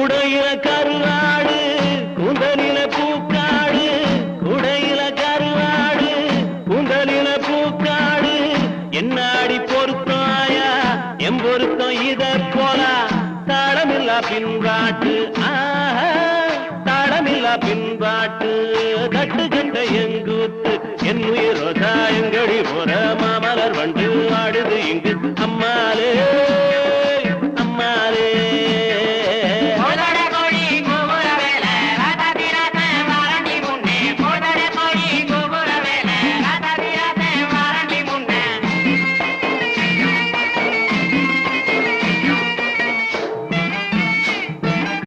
குடையில கருவாடு கூந்தலில பூக்காடு குடையில கருவாடு கூந்தலில பூக்காடு என்னாடி பொருத்தாயா எம் பொருத்தம் இத போல தாளமில்லா பின்பாட்டு தாளமில்லா பின்பாட்டு கட்டு கட்ட எங்கூத்து என் உயிரோதா எங்கடி போற மாமலர் வண்டு ஆடுது இங்கு அம்மாலே